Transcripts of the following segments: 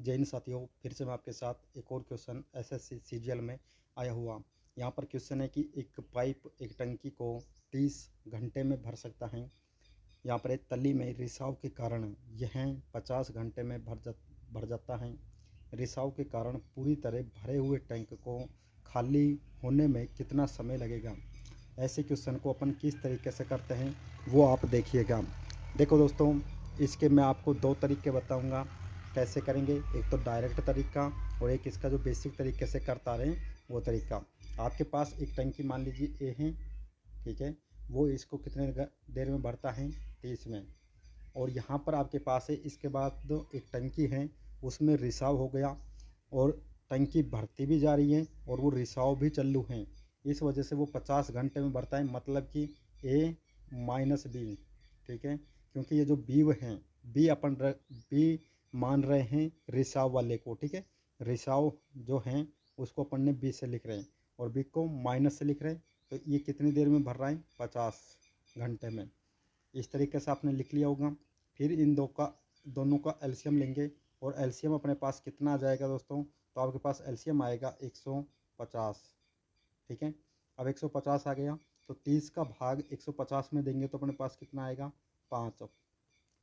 जय हिंद साथियों, फिर से मैं आपके साथ एक और क्वेश्चन एसएससी सीजीएल में आया हुआ। यहाँ पर क्वेश्चन है कि एक पाइप एक टंकी को 30 घंटे में भर सकता है। यहाँ पर एक तली में रिसाव के कारण यह 50 घंटे में भर जाता है। रिसाव के कारण पूरी तरह भरे हुए टैंक को खाली होने में कितना समय लगेगा। ऐसे क्वेश्चन को अपन किस तरीके से करते हैं वो आप देखिएगा। देखो दोस्तों, इसके मैं आपको दो तरीके बताऊंगा कैसे करेंगे। एक तो डायरेक्ट तरीका और एक इसका जो बेसिक तरीके से करता रहे वो तरीका। आपके पास एक टंकी मान लीजिए ए है, ठीक है। वो इसको कितने देर में भरता है, 30 में। और यहाँ पर आपके पास है, इसके बाद जो एक टंकी है उसमें रिसाव हो गया और टंकी भरती भी जा रही है और वो रिसाव भी चालू है। इस वजह से वो 50 घंटे में भरता है, मतलब कि ए माइनस बी, ठीक है। क्योंकि ये जो बी हैं, बी मान रहे हैं रिसाव वाले को, ठीक है। रिसाव जो हैं उसको अपन ने बी से लिख रहे हैं और बी को माइनस से लिख रहे हैं। तो ये कितनी देर में भर रहा है, 50 घंटे में। इस तरीके से आपने लिख लिया होगा। फिर इन दोनों का एलसीएम लेंगे और एलसीएम अपने पास कितना आ जाएगा दोस्तों, तो आपके पास एलसीएम आएगा 150, ठीक है। अब 150 आ गया तो 30 का भाग 150 में देंगे तो अपने पास कितना आएगा, 5।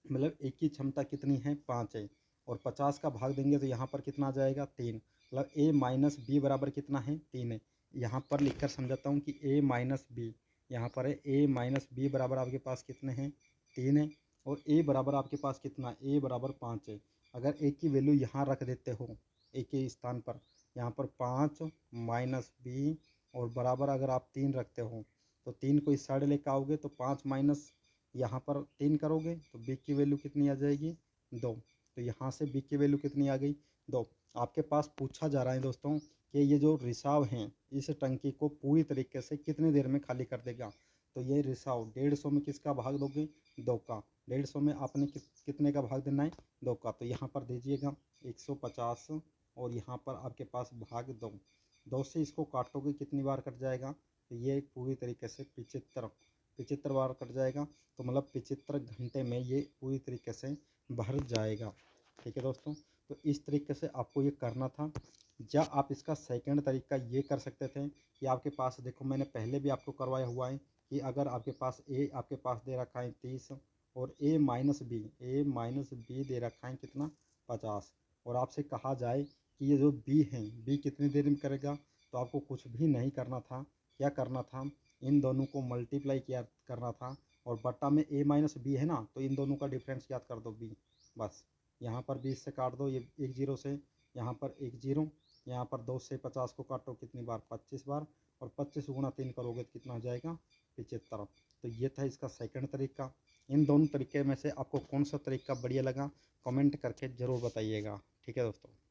मतलब एक की क्षमता कितनी है, 5 है। और 50 का भाग देंगे तो यहाँ पर कितना आ जाएगा, 3। मतलब ए माइनस बी बराबर कितना है, 3 है। यहाँ पर लिखकर समझाता हूँ कि ए माइनस बी, यहाँ पर है ए माइनस बी बराबर आपके पास कितने हैं, 3 है। और ए बराबर आपके पास कितना, ए बराबर 5 है। अगर ए की वैल्यू यहाँ रख देते हो, ए के स्थान पर यहाँ पर 5 माइनस बी और बराबर अगर आप 3 रखते हो तो 3 को इस साइड लेकर आओगे तो 5 माइनस यहाँ पर 3 करोगे तो बी की वैल्यू कितनी आ जाएगी, 2। तो यहाँ से बी की वैल्यू कितनी आ गई, 2। आपके पास पूछा जा रहा है दोस्तों कि ये जो रिसाव हैं इस टंकी को पूरी तरीके से कितनी देर में खाली कर देगा। तो ये रिसाव 150 में किसका भाग दोगे, 2 का। 150 में आपने कितने का भाग देना है, 2 का। तो यहाँ पर दीजिएगा 150 और यहाँ पर आपके पास भाग 2। 2 से इसको काटोगे कितनी बार कट जाएगा, तो ये पूरी तरीके से 75 बार कट जाएगा। तो मतलब 75 घंटे में ये पूरी तरीके से भर जाएगा, ठीक है दोस्तों। तो इस तरीके से आपको ये करना था। या आप इसका सेकंड तरीका ये कर सकते थे कि आपके पास देखो, मैंने पहले भी आपको करवाया हुआ है कि अगर आपके पास ए आपके पास दे रखा है 30 और ए माइनस बी दे रखा है कितना, 50। और आपसे कहा जाए कि ये जो बी है, बी कितनी देर में करेगा, तो आपको कुछ भी नहीं करना था। क्या करना था, इन दोनों को मल्टीप्लाई किया करना था और बट्टा में ए माइनस बी है ना, तो इन दोनों का डिफरेंस याद कर दो, बी। बस यहाँ पर 20 से काट दो, ये एक जीरो से, यहाँ पर एक जीरो, यहाँ पर 2 से 50 को काटो कितनी बार, 25 बार। और 25 गुणा 3 करोगे तो कितना आ जाएगा, 75। तो ये था इसका सेकंड तरीका। इन दोनों तरीके में से आपको कौन सा तरीका बढ़िया लगा, कमेंट करके ज़रूर बताइएगा, ठीक है दोस्तों।